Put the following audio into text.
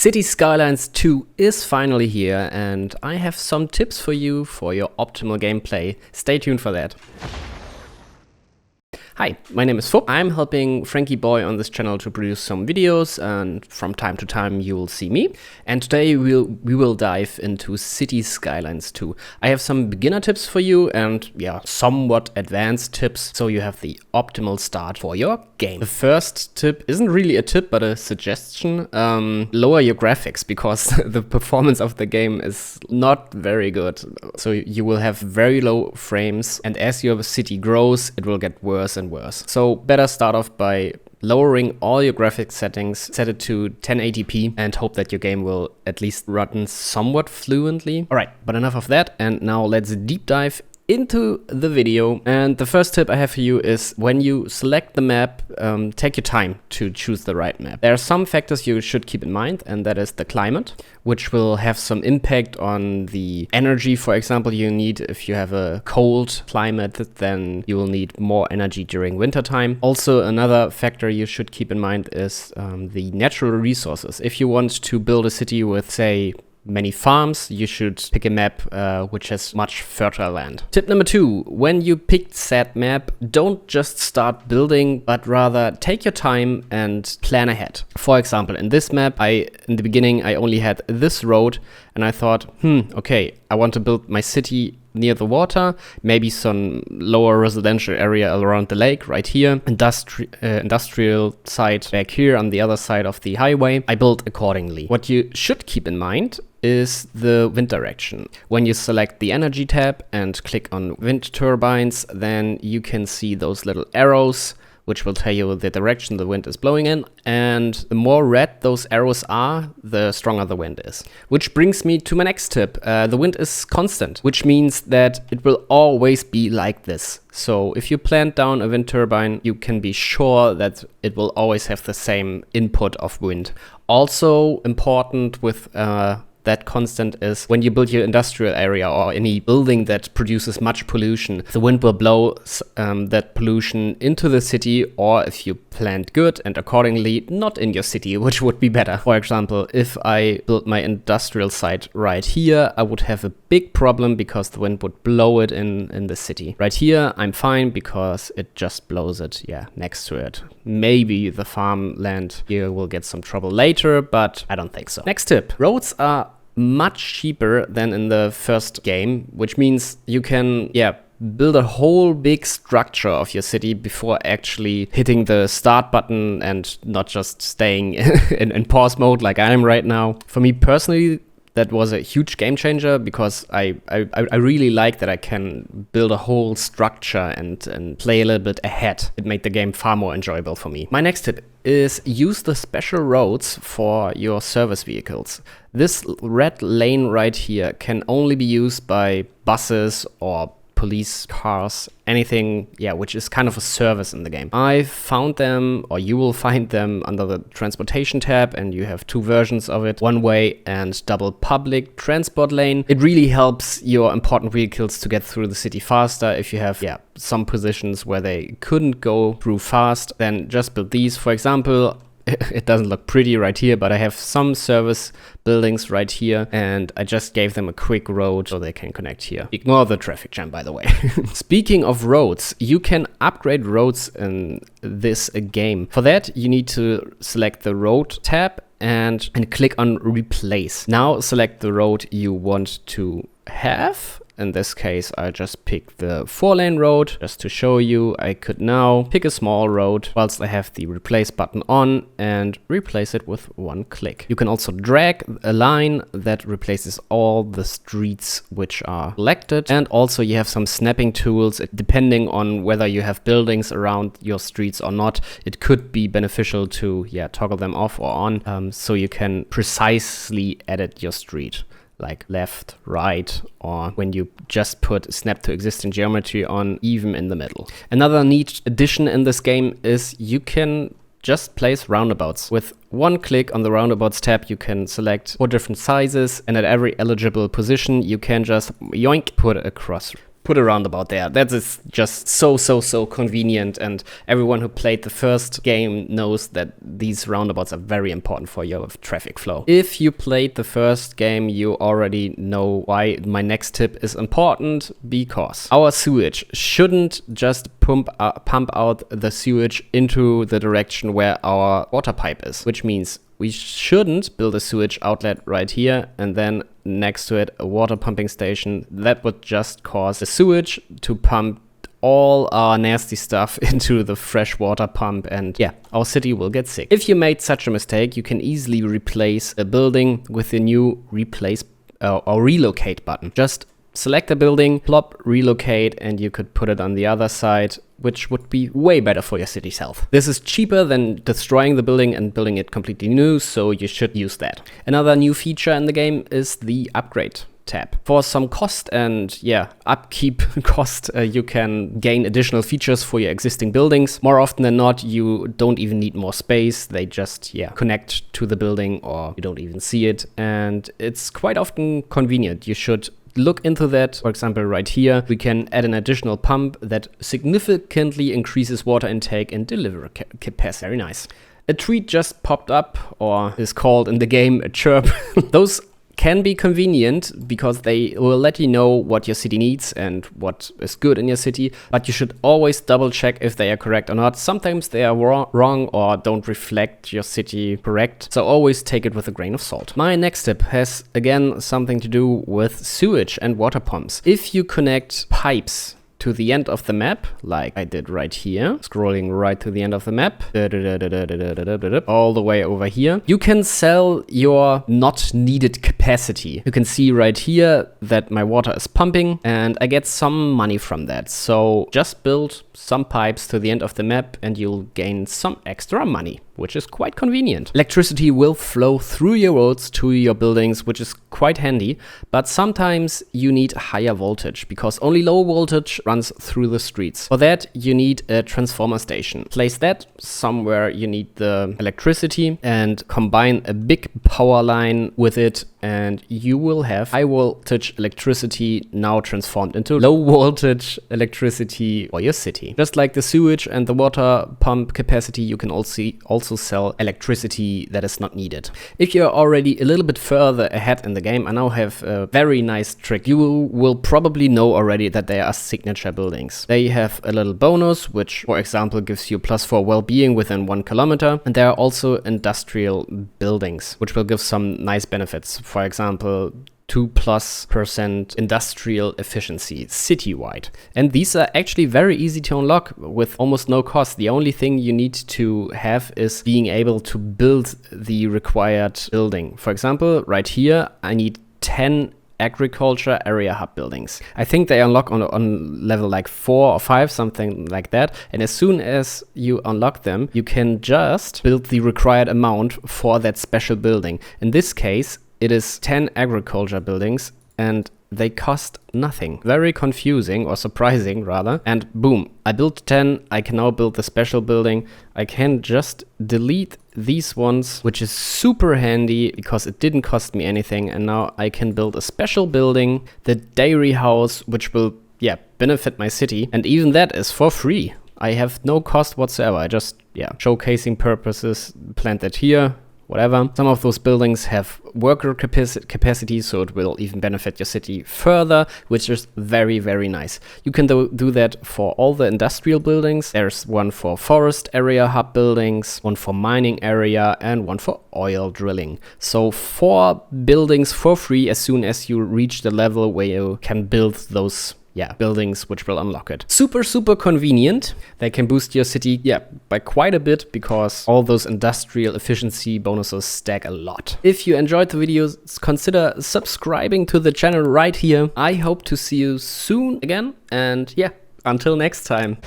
City Skylines 2 is finally here, and I have some tips for you for your optimal gameplay. Stay tuned for that. Hi, my name is Fup. I'm helping Franky Boy on this channel to produce some videos, and from time to time you will see me. And today we will dive into City Skylines 2. I have some beginner tips for you and somewhat advanced tips, so you have the optimal start for your game. The first tip isn't really a tip but a suggestion. Lower your graphics, because the performance of the game is not very good. So you will have very low frames, and as your city grows it will get worse and worse. So better start off by lowering all your graphics settings, set it to 1080p, and hope that your game will at least run somewhat fluently. Alright, but enough of that, and now let's deep dive into the video. And the first tip I have for you is, when you select the map, take your time to choose the right map. There are some factors you should keep in mind, and that is the climate, which will have some impact on the energy. For example, you need, if you have a cold climate, then you will need more energy during winter time. Also, another factor you should keep in mind is the natural resources. If you want to build a city with, say, many farms, you should pick a map which has much fertile land. Tip number 2, when you pick said map, don't just start building, but rather take your time and plan ahead. For example, in this map, in the beginning I only had this road, and I thought, okay, I want to build my city near the water, maybe some lower residential area around the lake right here, industrial site back here on the other side of the highway. I built accordingly. What you should keep in mind is the wind direction. When you select the energy tab and click on wind turbines, then you can see those little arrows which will tell you the direction the wind is blowing in, and the more red those arrows are, the stronger the wind is. Which brings me to my next tip. The wind is constant, which means that it will always be like this. So if you plant down a wind turbine, you can be sure that it will always have the same input of wind. Also important with that constant is, when you build your industrial area or any building that produces much pollution, the wind will blow that pollution into the city, or if you planned good and accordingly, not in your city, which would be better. For example, if I built my industrial site right here, I would have a big problem because the wind would blow it in the city. Right here, I'm fine because it just blows it, next to it. Maybe the farmland here will get some trouble later, but I don't think so. Next tip, roads are much cheaper than in the first game, which means you can build a whole big structure of your city before actually hitting the start button and not just staying in pause mode like I am right now. For me personally, that was a huge game changer, because I really like that I can build a whole structure and play a little bit ahead. It made the game far more enjoyable for me. My next tip is, use the special roads for your service vehicles. This red lane right here can only be used by buses or police cars, anything which is kind of a service in the game. I found them, or you will find them, under the transportation tab, and you have two versions of it, one way and double public transport lane. It really helps your important vehicles to get through the city faster. If you have some positions where they couldn't go through fast, then just build these. For example, it doesn't look pretty right here, but I have some service buildings right here, and I just gave them a quick road so they can connect here. Ignore the traffic jam, by the way. Speaking of roads, you can upgrade roads in this game. For that, you need to select the road tab and click on replace. Now select the road you want to have. In this case, I just picked the 4-lane road. Just to show you, I could now pick a small road whilst I have the replace button on and replace it with one click. You can also drag a line that replaces all the streets which are selected. And also you have some snapping tools. Depending on whether you have buildings around your streets or not, it could be beneficial to toggle them off or on, so you can precisely edit your street, like left, right, or when you just put snap to existing geometry on, even in the middle. Another neat addition in this game is you can just place roundabouts. With one click on the roundabouts tab, you can select 4 different sizes, and at every eligible position, you can just yoink, put a cross. put a roundabout there. That is just so convenient, and everyone who played the first game knows that these roundabouts are very important for your traffic flow. If you played the first game, you already know why my next tip is important, because our sewage shouldn't just pump out the sewage into the direction where our water pipe is, which means we shouldn't build a sewage outlet right here and then next to it a water pumping station. That would just cause the sewage to pump all our nasty stuff into the fresh water pump, and yeah, our city will get sick. If you made such a mistake, you can easily replace a building with a new replace or relocate button. Just select a building, plop, relocate, and you could put it on the other side, which would be way better for your city's health. This is cheaper than destroying the building and building it completely new, so you should use that. Another new feature in the game is the upgrade tab. For some cost and upkeep cost, you can gain additional features for your existing buildings. More often than not, you don't even need more space. They just connect to the building, or you don't even see it, and it's quite often convenient. You should look into that. For example, right here, we can add an additional pump that significantly increases water intake and delivery capacity. Very nice. A tweet just popped up, or is called in the game a chirp. Those can be convenient because they will let you know what your city needs and what is good in your city, but you should always double check if they are correct or not. Sometimes they are wrong or don't reflect your city correct, so always take it with a grain of salt. My next tip has again something to do with sewage and water pumps. If you connect pipes to the end of the map, like I did right here, scrolling right to the end of the map, all the way over here, you can sell your not needed capacity. You can see right here that my water is pumping and I get some money from that. So just build some pipes to the end of the map and you'll gain some extra money, which is quite convenient. Electricity will flow through your roads to your buildings, which is quite handy, but sometimes you need higher voltage because only low voltage runs through the streets. For that, you need a transformer station. Place that somewhere you need the electricity and combine a big power line with it, and you will have high voltage electricity now transformed into low voltage electricity for your city. Just like the sewage and the water pump capacity, you can also sell electricity that is not needed. If you're already a little bit further ahead in the game, I now have a very nice trick. You will probably know already that they are signature buildings. They have a little bonus, which for example gives you +4 well-being within 1 kilometer. And there are also industrial buildings, which will give some nice benefits. For example, 2+% industrial efficiency citywide. And these are actually very easy to unlock with almost no cost. The only thing you need to have is being able to build the required building. For example, right here, I need 10 agriculture area hub buildings. I think they unlock on level like 4 or 5, something like that. And as soon as you unlock them, you can just build the required amount for that special building. In this case, it is 10 agriculture buildings and they cost nothing. Very confusing, or surprising rather. And boom, I built 10. I can now build the special building. I can just delete these ones, which is super handy because it didn't cost me anything. And now I can build a special building, the dairy house, which will benefit my city. And even that is for free. I have no cost whatsoever. I just, showcasing purposes, plant that here. Whatever. Some of those buildings have worker capacity, so it will even benefit your city further, which is very, very nice. You can do that for all the industrial buildings. There's one for forest area hub buildings, one for mining area, and one for oil drilling. So 4 buildings for free as soon as you reach the level where you can build those buildings, which will unlock it. Super, super convenient. They can boost your city, by quite a bit because all those industrial efficiency bonuses stack a lot. If you enjoyed the videos, consider subscribing to the channel right here. I hope to see you soon again. And until next time.